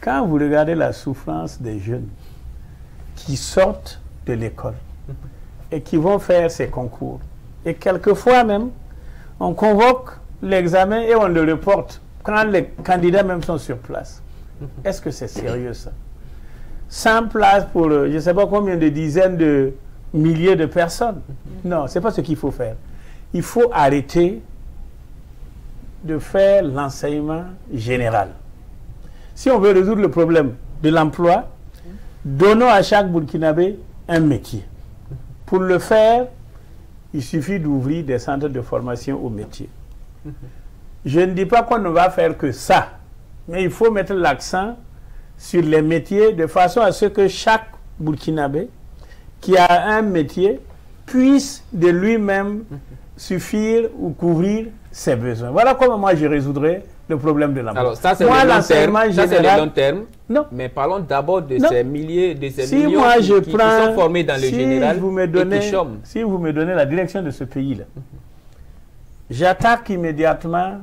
Quand vous regardez la souffrance des jeunes qui sortent de l'école, et qui vont faire ces concours. Et quelquefois même, on convoque l'examen et on le reporte quand les candidats même sont sur place. Est-ce que c'est sérieux ça? 100 places pour je ne sais pas combien de dizaines de milliers de personnes. Non, ce n'est pas ce qu'il faut faire. Il faut arrêter de faire l'enseignement général. Si on veut résoudre le problème de l'emploi, donnons à chaque Burkinabé un métier. Pour le faire, il suffit d'ouvrir des centres de formation au métier. Je ne dis pas qu'on ne va faire que ça, mais il faut mettre l'accent sur les métiers de façon à ce que chaque Burkinabé qui a un métier puisse de lui-même suffire ou couvrir ses besoins. Voilà comment moi je résoudrais le problème de l'emploi. Alors ça c'est le long terme. Non. Mais parlons d'abord de ces milliers, de ces millions qui sont formés dans le général et qui chôment. Si vous me donnez la direction de ce pays-là, j'attaque immédiatement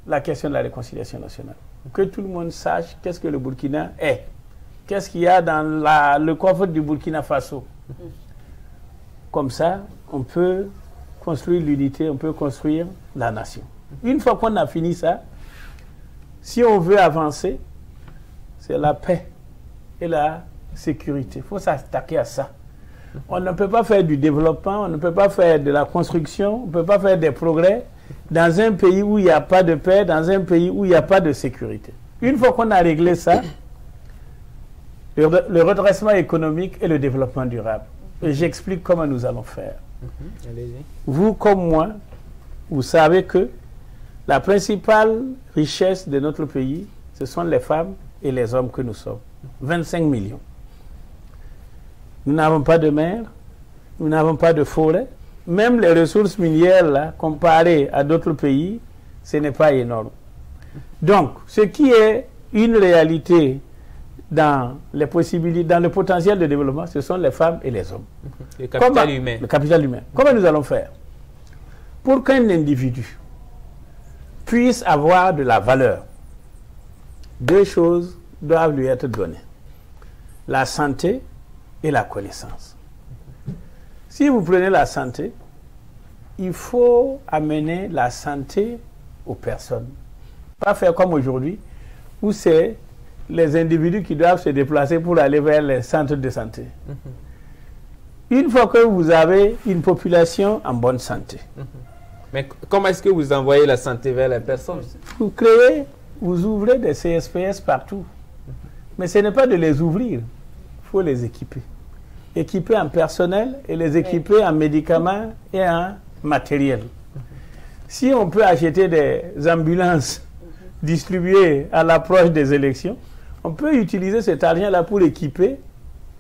la question de la réconciliation nationale. Que tout le monde sache qu'est-ce que le Burkina est. Qu'est-ce qu'il y a dans le coffre du Burkina Faso. Comme ça, on peut construire l'unité, on peut construire la nation. Une fois qu'on a fini ça, si on veut avancer, c'est la paix et la sécurité. Il faut s'attaquer à ça. On ne peut pas faire du développement, on ne peut pas faire de la construction, on ne peut pas faire des progrès dans un pays où il n'y a pas de paix, dans un pays où il n'y a pas de sécurité. Une fois qu'on a réglé ça, le redressement économique et le développement durable. Et j'explique comment nous allons faire. Vous comme moi, vous savez que la principale richesse de notre pays, ce sont les femmes et les hommes que nous sommes. 25 millions. Nous n'avons pas de mer, nous n'avons pas de forêt. Même les ressources minières, là, comparées à d'autres pays, ce n'est pas énorme. Donc, ce qui est une réalité dans les possibilités, dans le potentiel de développement, ce sont les femmes et les hommes. Le capital humain. Le capital humain. Comment nous allons faire pour qu'un individu puisse avoir de la valeur? Deux choses doivent lui être données. La santé et la connaissance. Si vous prenez la santé, il faut amener la santé aux personnes. Pas faire comme aujourd'hui, où c'est les individus qui doivent se déplacer pour aller vers les centres de santé. Une fois que vous avez une population en bonne santé. Mais comment est-ce que vous envoyez la santé vers les personnes? Vous créez, vous ouvrez des CSPS partout. Mais ce n'est pas de les ouvrir, il faut les équiper. Équiper en personnel et les équiper en médicaments et en matériel. Si on peut acheter des ambulances distribuées à l'approche des élections, on peut utiliser cet argent-là pour équiper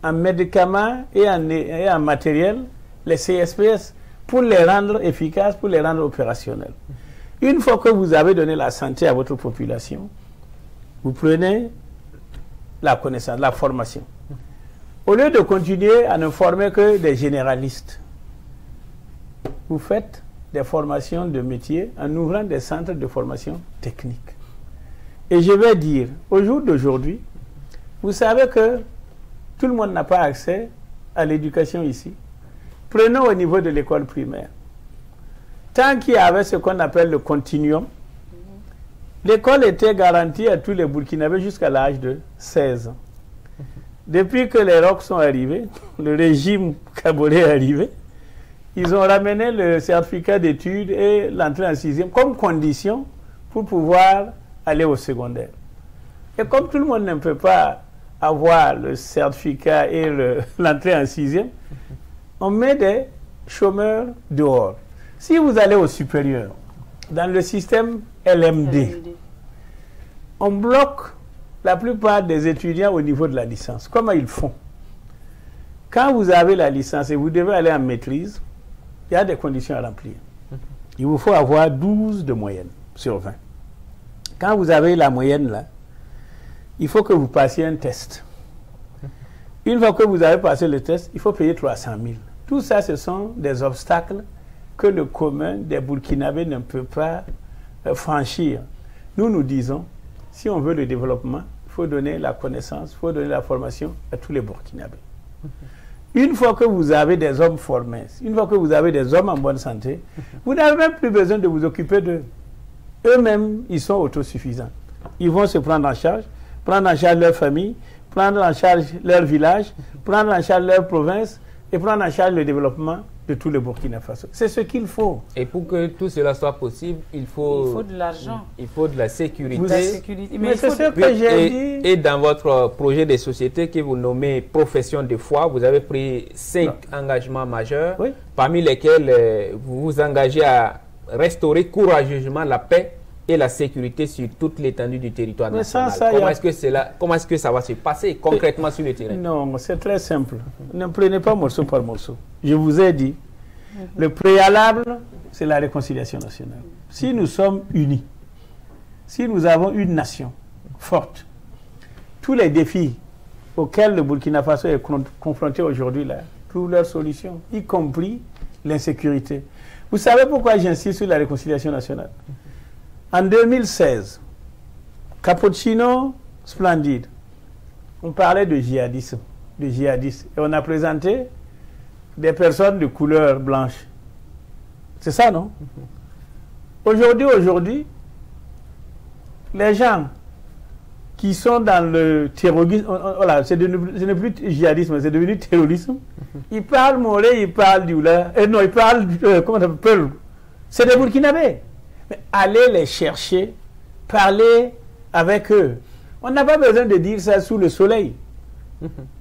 en médicaments et en matériel les CSPS pour les rendre efficaces, pour les rendre opérationnels. Une fois que vous avez donné la santé à votre population, vous prenez la connaissance, la formation. Au lieu de continuer à ne former que des généralistes, vous faites des formations de métier en ouvrant des centres de formation technique. Et je vais dire, au jour d'aujourd'hui, vous savez que tout le monde n'a pas accès à l'éducation ici. Prenons au niveau de l'école primaire. Tant qu'il y avait ce qu'on appelle le continuum, l'école était garantie à tous les Burkinabés jusqu'à l'âge de 16 ans. Depuis que les ROC sont arrivés, le régime Kaboré est arrivé, ils ont ramené le certificat d'études et l'entrée en 6e comme condition pour pouvoir aller au secondaire. Et comme tout le monde ne peut pas avoir le certificat et l'entrée en 6e, on met des chômeurs dehors. Si vous allez au supérieur, dans le système LMD, on bloque la plupart des étudiants au niveau de la licence. Comment ils font? Quand vous avez la licence et vous devez aller en maîtrise, il y a des conditions à remplir. Il vous faut avoir 12 de moyenne sur 20. Quand vous avez la moyenne là, il faut que vous passiez un test. Une fois que vous avez passé le test, il faut payer 300 000. Tout ça, ce sont des obstacles que le commun des Burkinabés ne peut pas franchir. Nous disons, si on veut le développement, il faut donner la connaissance, il faut donner la formation à tous les Burkinabés. Une fois que vous avez des hommes formés, une fois que vous avez des hommes en bonne santé, vous n'avez même plus besoin de vous occuper d'eux. Eux-mêmes, ils sont autosuffisants. Ils vont se prendre en charge leur famille, prendre en charge leur village, prendre en charge leur province et prendre en charge le développement de tout le Burkina Faso. C'est ce qu'il faut. Et pour que tout cela soit possible, il faut de l'argent. Il faut de la sécurité. Mais c'est ce que j'ai dit. Et dans votre projet de société que vous nommez profession de foi, vous avez pris 5 engagements majeurs, oui, parmi lesquels vous vous engagez à restaurer courageusement la paix et la sécurité sur toute l'étendue du territoire national. Comment est-ce que ça va se passer concrètement sur le terrain? Non, c'est très simple. Ne prenez pas morceau par morceau. Je vous ai dit, le préalable, c'est la réconciliation nationale. Si nous sommes unis, si nous avons une nation forte, tous les défis auxquels le Burkina Faso est confronté aujourd'hui, là, trouvent leurs solutions, y compris l'insécurité. Vous savez pourquoi j'insiste sur la réconciliation nationale? En 2016, Cappuccino Splendide, on parlait de djihadisme, et on a présenté des personnes de couleur blanche. C'est ça, non? Aujourd'hui, les gens qui sont dans le terrorisme, voilà, ce n'est plus djihadisme, c'est devenu terrorisme. Ils parlent moré, ils parlent dioula, non, ils parlent, comment ça s'appelle? C'est des Burkinabés. Mais allez les chercher, parler avec eux. On n'a pas besoin de dire ça sous le soleil.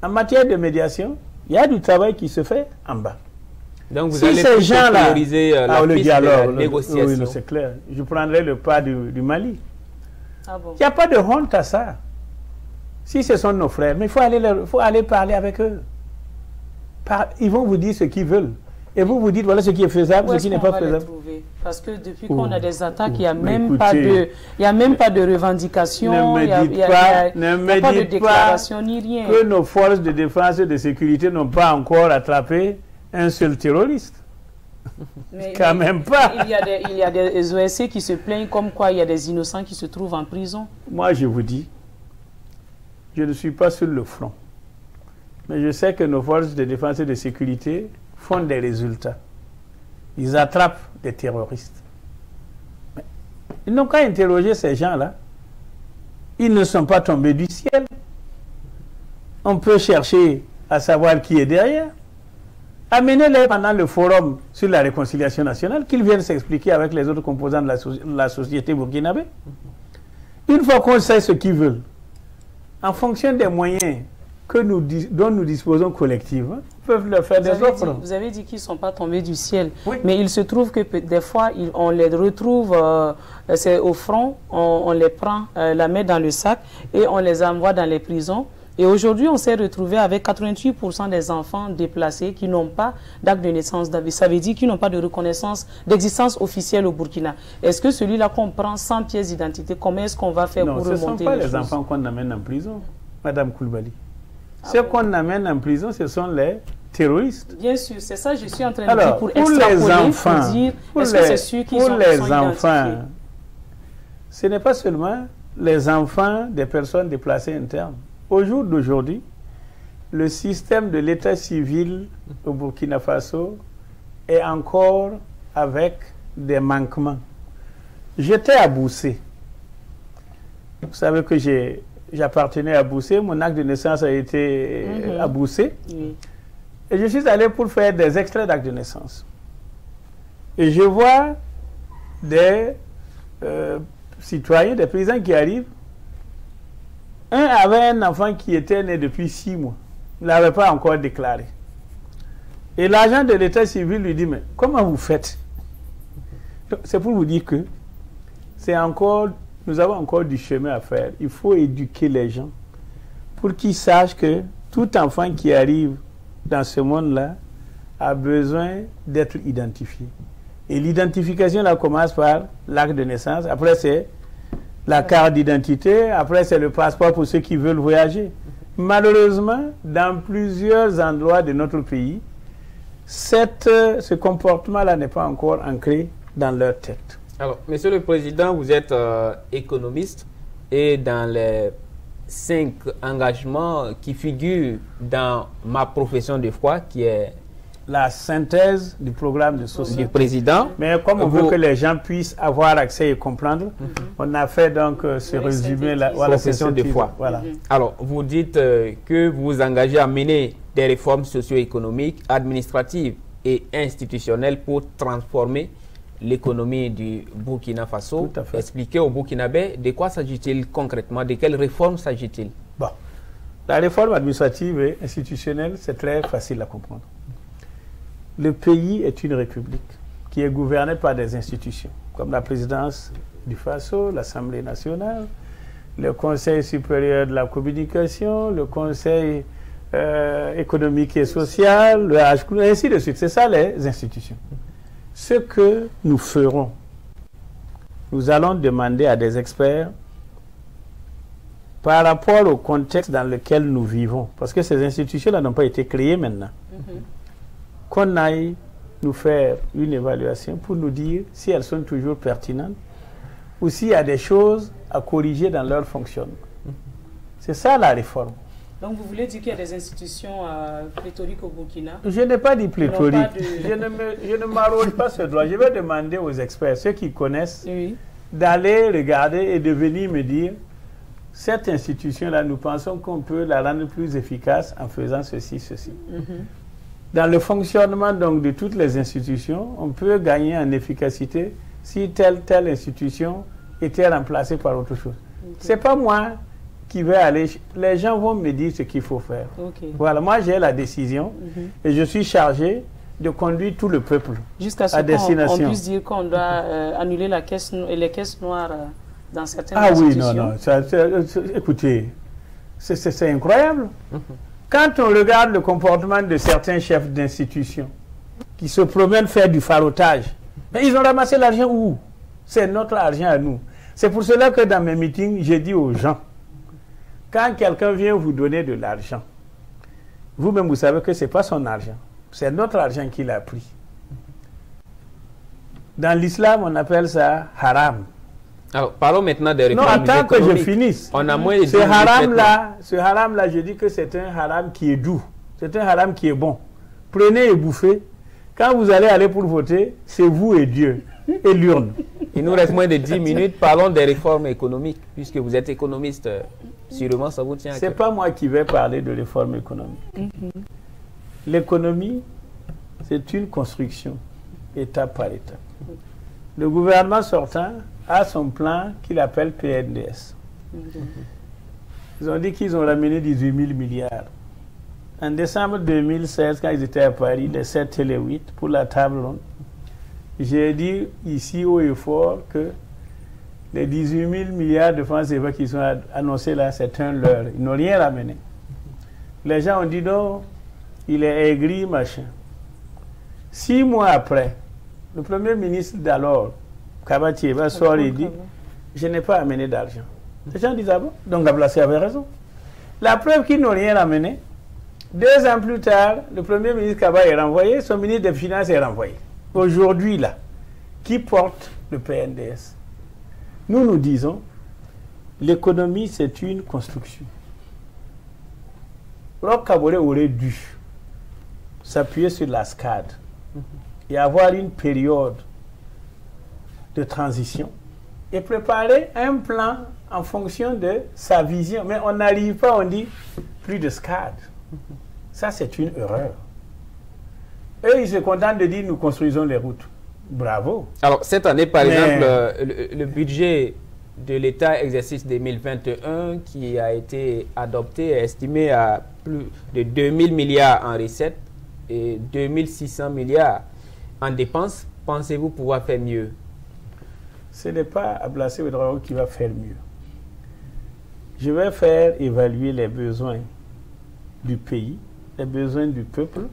En matière de médiation, il y a du travail qui se fait en bas. Donc vous allez prioriser la piste de la négociation. Oui, c'est clair. Je prendrai le pas du Mali. Ah bon? Il n'y a pas de honte à ça. Si ce sont nos frères, mais il faut aller parler avec eux. Ils vont vous dire ce qu'ils veulent. Et vous dites, voilà ce qui est faisable, ce qui n'est pas faisable. Parce que depuis qu'on a des attaques, il n'y a même pas de revendication, il n'y a pas de déclaration, ni rien. Que nos forces de défense et de sécurité n'ont pas encore attrapé un seul terroriste. Quand même pas. Il y a des OSC qui se plaignent comme quoi il y a des innocents qui se trouvent en prison. Moi, je vous dis, je ne suis pas sur le front. Mais je sais que nos forces de défense et de sécurité font des résultats. Ils attrapent des terroristes. Mais ils n'ont qu'à interroger ces gens-là. Ils ne sont pas tombés du ciel. On peut chercher à savoir qui est derrière. Amenez-les pendant le forum sur la réconciliation nationale, qu'ils viennent s'expliquer avec les autres composants de la société burkinabé. Une fois qu'on sait ce qu'ils veulent, en fonction des moyens dont nous disposons collectivement, peuvent leur faire des offres. Vous avez dit qu'ils ne sont pas tombés du ciel, oui, mais il se trouve que des fois, on les retrouve au front, on les prend, la met dans le sac et on les envoie dans les prisons. Et aujourd'hui, on s'est retrouvé avec 88% des enfants déplacés qui n'ont pas d'acte de naissance. Ça veut dire qu'ils n'ont pas de reconnaissance d'existence officielle au Burkina. Est-ce que celui-là qu'on prend sans pièce d'identité, comment est-ce qu'on va faire pour remonter les choses? Non, ce ne sont pas les enfants qu'on amène en prison, Madame Koulibaly. Ceux qu'on amène en prison, ce sont les terroristes. Bien sûr, c'est ça que je suis en train de dire pour extrapoler, les enfants, pour dire, est-ce que c'est sûr qu'ils sont enfants, ce n'est pas seulement les enfants des personnes déplacées internes. Au jour d'aujourd'hui, le système de l'état civil au Burkina Faso est encore avec des manquements. J'étais à Boussé. Vous savez que j'appartenais à Boussé. Mon acte de naissance a été à Boussé. Oui. Et je suis allé pour faire des extraits d'acte de naissance. Et je vois des citoyens, des paysans qui arrivent. Un avait un enfant qui était né depuis 6 mois. Il ne l'avait pas encore déclaré. Et l'agent de l'état civil lui dit, mais comment vous faites? C'est pour vous dire que nous avons encore du chemin à faire. Il faut éduquer les gens pour qu'ils sachent que tout enfant qui arrive dans ce monde-là a besoin d'être identifié. Et l'identification, là, commence par l'acte de naissance. Après, c'est la carte d'identité. Après, c'est le passeport pour ceux qui veulent voyager. Malheureusement, dans plusieurs endroits de notre pays, ce comportement-là n'est pas encore ancré dans leur tête. Alors, Monsieur le Président, vous êtes économiste et dans les 5 engagements qui figurent dans ma profession de foi, qui est la synthèse du programme de société du président. Mais comme on veut que les gens puissent avoir accès et comprendre, on a fait donc ce résumé là, voilà, profession de foi. Voilà. Alors, vous dites que vous vous engagez à mener des réformes socio-économiques, administratives et institutionnelles pour transformer l'économie du Burkina Faso. Expliquez aux Burkinabés de quoi s'agit-il concrètement, de quelles réformes s'agit-il? Bon, la réforme administrative et institutionnelle, c'est très facile à comprendre. Le pays est une république qui est gouvernée par des institutions, comme la présidence du Faso, l'Assemblée nationale, le Conseil supérieur de la communication, le Conseil économique et social, le HCLU, et ainsi de suite. C'est ça les institutions. Ce que nous ferons, nous allons demander à des experts par rapport au contexte dans lequel nous vivons, parce que ces institutions-là n'ont pas été créées maintenant, qu'on aille nous faire une évaluation pour nous dire si elles sont toujours pertinentes ou s'il y a des choses à corriger dans leur fonctionnement. C'est ça la réforme. Donc vous voulez dire qu'il y a des institutions pléthoriques au Burkina? Je n'ai pas dit pléthorique. Je ne m'arroge pas ce droit. Je vais demander aux experts, ceux qui connaissent, d'aller regarder et de venir me dire cette institution-là, nous pensons qu'on peut la rendre plus efficace en faisant ceci, ceci. Dans le fonctionnement donc, de toutes les institutions, on peut gagner en efficacité si telle institution était remplacée par autre chose. Ce n'est pas moi qui vais aller, les gens vont me dire ce qu'il faut faire. Voilà, moi j'ai la décision et je suis chargé de conduire tout le peuple à destination. On puisse dire qu'on doit annuler les caisses noires dans certaines institutions. Ah oui, non. Écoutez, c'est incroyable. Quand on regarde le comportement de certains chefs d'institutions qui se promènent faire du farotage, mais ils ont ramassé l'argent où? C'est notre argent à nous. C'est pour cela que dans mes meetings, j'ai dit aux gens, quand quelqu'un vient vous donner de l'argent, vous-même vous savez que ce n'est pas son argent, c'est notre argent qu'il a pris. Dans l'islam, on appelle ça haram. Alors, parlons maintenant des réformes économiques. Non, attends que je finisse. On a moins de ce haram-là, je dis que c'est un haram qui est doux. C'est un haram qui est bon. Prenez et bouffez. Quand vous allez pour voter, c'est vous et Dieu et l'urne. Il nous reste moins de 10 minutes. Parlons des réformes économiques. Puisque vous êtes économiste, sûrement ça vous tient à cœur. Ce n'est pas moi qui vais parler de réforme économique. L'économie, c'est une construction, étape par étape. Le gouvernement sortant a son plan qu'il appelle PNDS. Ils ont dit qu'ils ont ramené 18 000 milliards. En décembre 2016, quand ils étaient à Paris, les 7 et les 8, pour la table ronde, j'ai dit ici haut et fort que les 18 000 milliards de francs CFA qui sont annoncés là, c'est un leurre. Ils n'ont rien ramené. Les gens ont dit non, il est aigri, machin. 6 mois après, le premier ministre d'alors, Kabatier, va sortir et dit je n'ai pas amené d'argent. Les gens disent ah bon? Donc Gablassi avait raison. La preuve qu'ils n'ont rien amené, 2 ans plus tard, le premier ministre Kaba est renvoyé, son ministre des Finances est renvoyé. Aujourd'hui, là, qui porte le PNDS? Nous disons l'économie, c'est une construction. Roch Kaboré aurait dû s'appuyer sur la SCAD et avoir une période de transition et préparer un plan en fonction de sa vision. Mais on n'arrive pas, on dit plus de SCAD. Ça, c'est une erreur. Eux, ils se contentent de dire nous construisons les routes. Bravo. Alors, cette année, par exemple, le budget de l'État exercice 2021 qui a été adopté est estimé à plus de 2000 milliards en recettes et 2600 milliards en dépenses. Pensez-vous pouvoir faire mieux? Ce n'est pas Ablassé Ouedraogo qui va faire mieux. Je vais faire évaluer les besoins du pays, les besoins du peuple,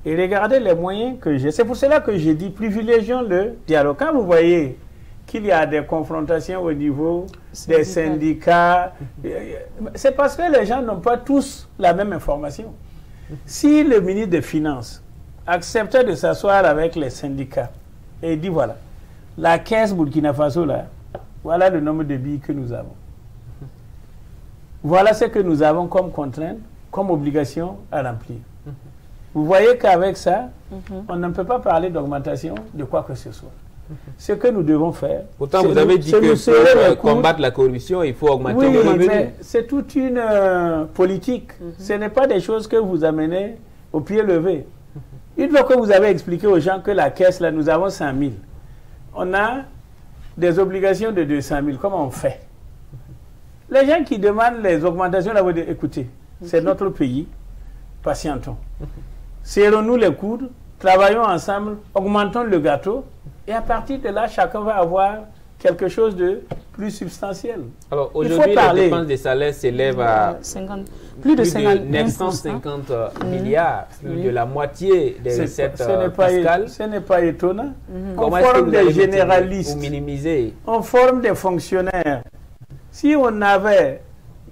et regarder les moyens que j'ai. C'est pour cela que j'ai dit privilégions le dialogue. Quand vous voyez qu'il y a des confrontations au niveau des syndicats, c'est parce que les gens n'ont pas tous la même information. Si le ministre des Finances acceptait de s'asseoir avec les syndicats et dit voilà, la caisse Burkina Faso, là, voilà le nombre de billes que nous avons. Voilà ce que nous avons comme contrainte, comme obligation à remplir. Vous voyez qu'avec ça, on ne peut pas parler d'augmentation de quoi que ce soit. Ce que nous devons faire... Pourtant, vous avez dit que pour combattre la corruption, il faut augmenter le revenu. Mais c'est toute une politique. Ce n'est pas des choses que vous amenez au pied levé. Une fois que vous avez expliqué aux gens que la caisse, là, nous avons 100 000. On a des obligations de 200 000. Comment on fait? Les gens qui demandent les augmentations, là, vous dites, écoutez, c'est notre pays, patientons. Serrons-nous les coudes, travaillons ensemble, augmentons le gâteau, et à partir de là, chacun va avoir quelque chose de plus substantiel. Alors aujourd'hui, les dépenses des salaires s'élèvent à plus de 950 milliards, plus de la moitié des recettes fiscales. Ce n'est pas étonnant. On forme des généralistes, on forme des fonctionnaires. Si on avait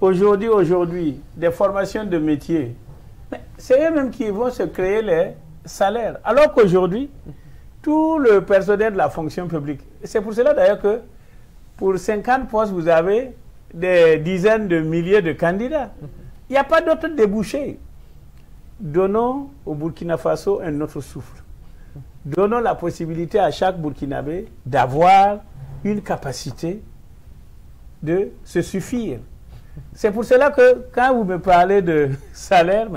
aujourd'hui des formations de métiers, c'est eux-mêmes qui vont se créer les salaires. Alors qu'aujourd'hui, tout le personnel de la fonction publique, c'est pour cela d'ailleurs que pour 50 postes, vous avez des dizaines de milliers de candidats. Il n'y a pas d'autre débouché. Donnons au Burkina Faso un autre souffle. Donnons la possibilité à chaque Burkinabé d'avoir une capacité de se suffire. C'est pour cela que quand vous me parlez de salaire,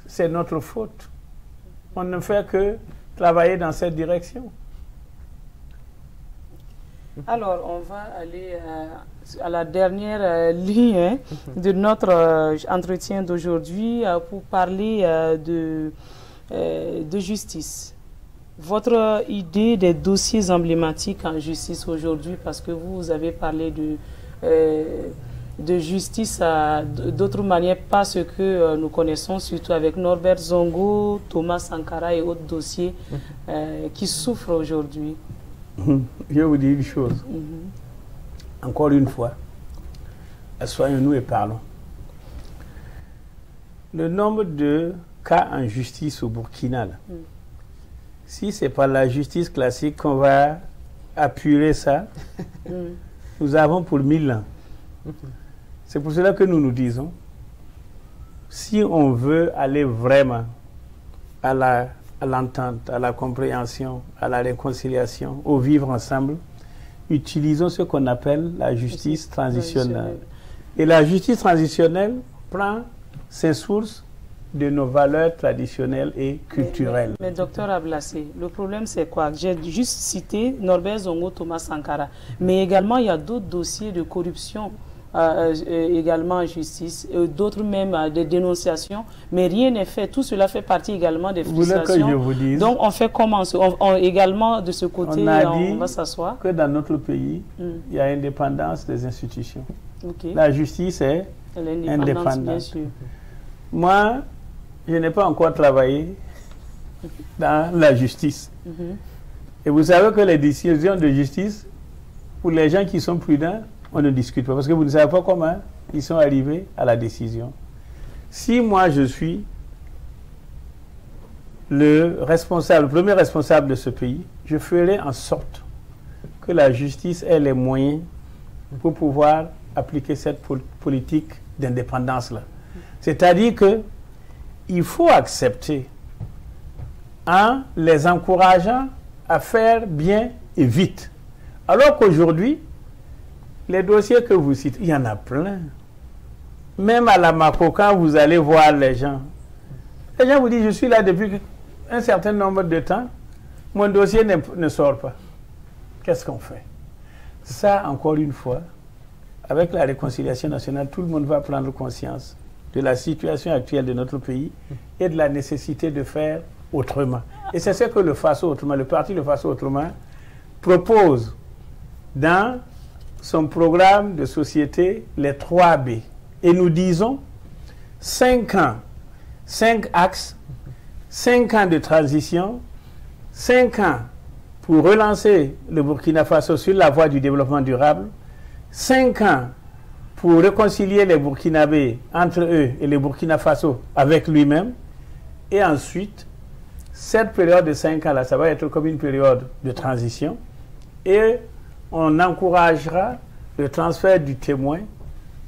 c'est notre faute. On ne fait que travailler dans cette direction. Alors, on va aller à la dernière ligne de notre entretien d'aujourd'hui pour parler de justice. Votre idée des dossiers emblématiques en justice aujourd'hui, parce que vous avez parlé de justice d'autres manières, pas ce que nous connaissons, surtout avec Norbert Zongo, Thomas Sankara et autres dossiers qui souffrent aujourd'hui. Je vais vous dire une chose. Encore une fois, assoyons-nous et parlons. Le nombre de cas en justice au Burkina, là, si ce n'est pas la justice classique qu'on va apurer ça, nous avons pour 1000 ans. C'est pour cela que nous nous disons, si on veut aller vraiment à l'entente, à la compréhension, à la réconciliation, au vivre ensemble, utilisons ce qu'on appelle la justice transitionnelle. Et la justice transitionnelle prend ses sources de nos valeurs traditionnelles et culturelles. Mais docteur Ablassé, le problème c'est quoi? J'ai juste cité Norbert Zongo, Thomas Sankara, mais également il y a d'autres dossiers de corruption également en justice, d'autres même des dénonciations, mais rien n'est fait. Tout cela fait partie également des frustrations. Vous voulez que je vous dise? Donc on fait comment? Également de ce côté, on va s'asseoir. Que dans notre pays, il y a indépendance des institutions. Okay. La justice est indépendante. Bien sûr. Moi, je n'ai pas encore travaillé dans la justice. Et vous savez que les décisions de justice, pour les gens qui sont prudents, on ne discute pas. Parce que vous ne savez pas comment ils sont arrivés à la décision. Si moi je suis le premier responsable de ce pays, je ferai en sorte que la justice ait les moyens pour pouvoir appliquer cette politique d'indépendance-là. C'est-à-dire qu'il faut accepter en les encourageant à faire bien et vite. Alors qu'aujourd'hui, les dossiers que vous citez, il y en a plein. Même à la Mako, quand vous allez voir les gens vous disent, je suis là depuis un certain nombre de temps, mon dossier ne sort pas. Qu'est-ce qu'on fait? Ça, encore une fois, avec la réconciliation nationale, tout le monde va prendre conscience de la situation actuelle de notre pays et de la nécessité de faire autrement. Et c'est ce que le Faso Autrement, le parti Le Faso Autrement, propose dans son programme de société, les 3B. Et nous disons 5 ans, 5 axes, 5 ans de transition, 5 ans pour relancer le Burkina Faso sur la voie du développement durable, 5 ans pour réconcilier les Burkinabés entre eux et le Burkina Faso avec lui-même, et ensuite, cette période de 5 ans-là, ça va être comme une période de transition, et on encouragera le transfert du témoin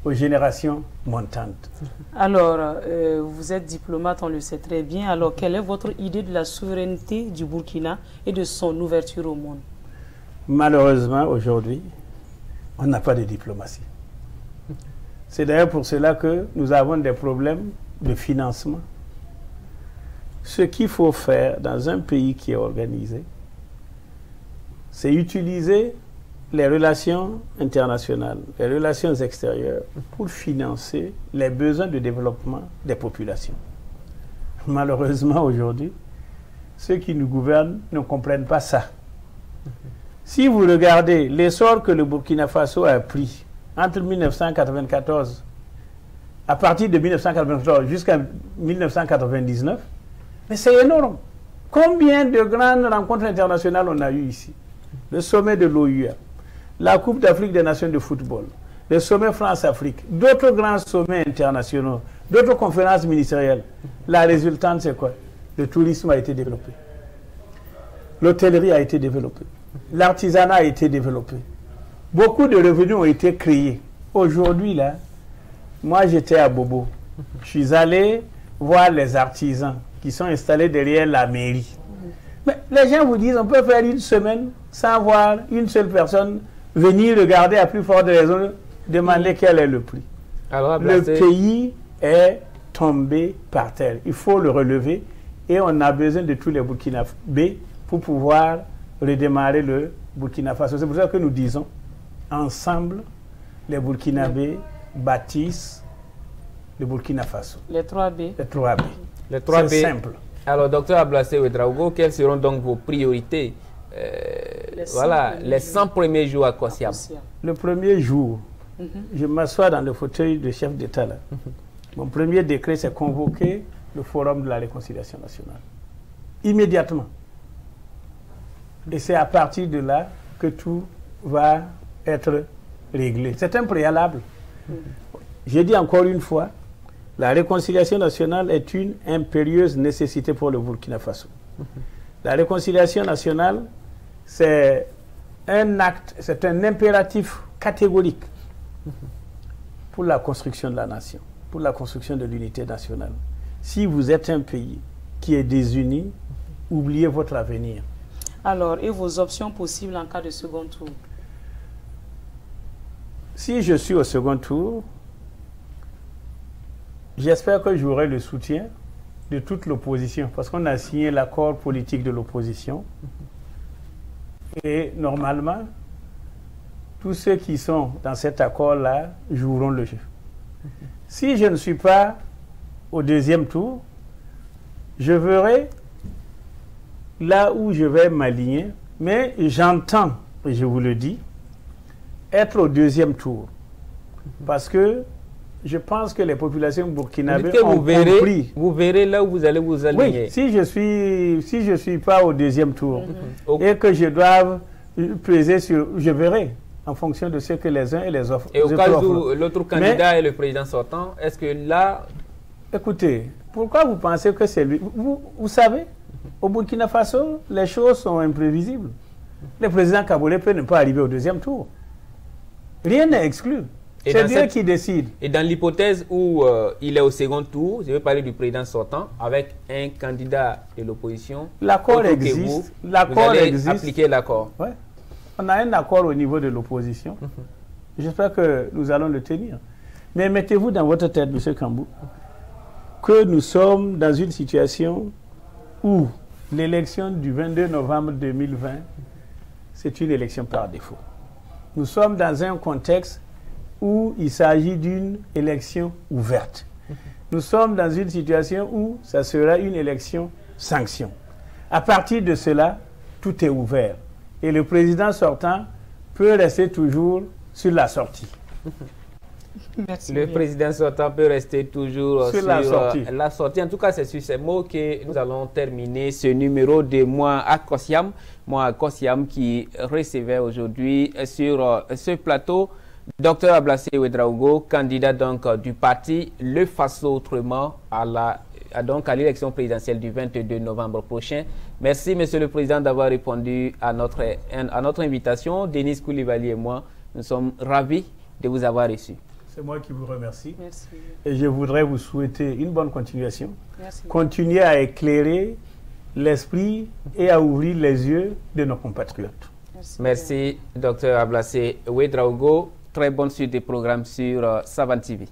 aux générations montantes. Alors, vous êtes diplomate, on le sait très bien. Alors, quelle est votre idée de la souveraineté du Burkina et de son ouverture au monde? Malheureusement, aujourd'hui, on n'a pas de diplomatie. C'est d'ailleurs pour cela que nous avons des problèmes de financement. Ce qu'il faut faire dans un pays qui est organisé, c'est utiliser les relations internationales, les relations extérieures pour financer les besoins de développement des populations. Malheureusement, aujourd'hui, ceux qui nous gouvernent ne comprennent pas ça. Si vous regardez l'essor que le Burkina Faso a pris entre 1994, à partir de 1994 jusqu'à 1999, mais c'est énorme. Combien de grandes rencontres internationales on a eues ici? Le sommet de l'OUA, la Coupe d'Afrique des Nations de football, le sommet France-Afrique, d'autres grands sommets internationaux, d'autres conférences ministérielles. La résultante, c'est quoi? Le tourisme a été développé. L'hôtellerie a été développée. L'artisanat a été développé. Beaucoup de revenus ont été créés. Aujourd'hui, là, moi j'étais à Bobo. Je suis allé voir les artisans qui sont installés derrière la mairie. Mais les gens vous disent, on peut faire une semaine sans voir une seule personne venir regarder, à plus forte raison, demander quel est le prix. Alors, le pays est tombé par terre. Il faut le relever et on a besoin de tous les Burkinabés pour pouvoir redémarrer le Burkina Faso. C'est pour ça que nous disons, ensemble, les Burkinabés bâtissent le Burkina Faso. Les 3B. Les 3B. Les 3B. C'est simple. Alors, docteur Ablassé Ouedraogo, quelles seront donc vos priorités les 100 premiers jours à Kossiam? Le premier jour, je m'assois dans le fauteuil de chef d'État. Mon premier décret, c'est convoquer le Forum de la Réconciliation nationale. Immédiatement. Et c'est à partir de là que tout va être réglé. C'est un préalable. J'ai dit encore une fois, la réconciliation nationale est une impérieuse nécessité pour le Burkina Faso. La réconciliation nationale, c'est un acte, c'est un impératif catégorique pour la construction de la nation, pour la construction de l'unité nationale. Si vous êtes un pays qui est désuni, oubliez votre avenir. Alors, et vos options possibles en cas de second tour? Si je suis au second tour, j'espère que j'aurai le soutien de toute l'opposition, parce qu'on a signé l'accord politique de l'opposition. Et normalement, tous ceux qui sont dans cet accord-là joueront le jeu. Si je ne suis pas au deuxième tour, je verrai là où je vais m'aligner, mais j'entends, et je vous le dis, être au deuxième tour. Parce que je pense que les populations burkinabées ont compris. Vous verrez là où vous allez vous aligner. Oui, si je suis pas au deuxième tour et que je dois peser sur, je verrai en fonction de ce que les uns et les autres. Et au cas où l'autre candidat est le président sortant, est-ce que là... Écoutez, pourquoi vous pensez que c'est lui? Vous savez, au Burkina Faso, les choses sont imprévisibles. Le président Kabore peut ne pas arriver au deuxième tour. Rien n'est exclu. C'est Dieu qui décide. Et dans l'hypothèse où il est au second tour, je vais parler du président sortant, avec un candidat de l'opposition. L'accord existe. L'accord existe. Appliquer l'accord. Ouais. On a un accord au niveau de l'opposition. J'espère que nous allons le tenir. Mais mettez-vous dans votre tête, M. Kambou, que nous sommes dans une situation où l'élection du 22 novembre 2020, c'est une élection par défaut. Nous sommes dans un contexte où il s'agit d'une élection ouverte. Nous sommes dans une situation où ça sera une élection sanction. À partir de cela, tout est ouvert. Et le président sortant peut rester toujours sur la sortie. Merci. Le président sortant peut rester toujours sur la sortie. En tout cas, c'est sur ces mots que nous allons terminer ce numéro de Moi à Kossiam. Moi à Kossiam qui recevait aujourd'hui sur ce plateau Dr Ablassé Ouedraogo, candidat donc du parti Le Faso Autrement à l'élection présidentielle du 22 novembre prochain. Merci, Monsieur le Président, d'avoir répondu à notre invitation. Denis Koulibaly et moi, nous sommes ravis de vous avoir reçu. C'est moi qui vous remercie. Merci. Et je voudrais vous souhaiter une bonne continuation. Merci. Continuez à éclairer l'esprit et à ouvrir les yeux de nos compatriotes. Merci, Dr Ablassé Ouedraogo. Très bonne suite des programmes sur Savane TV.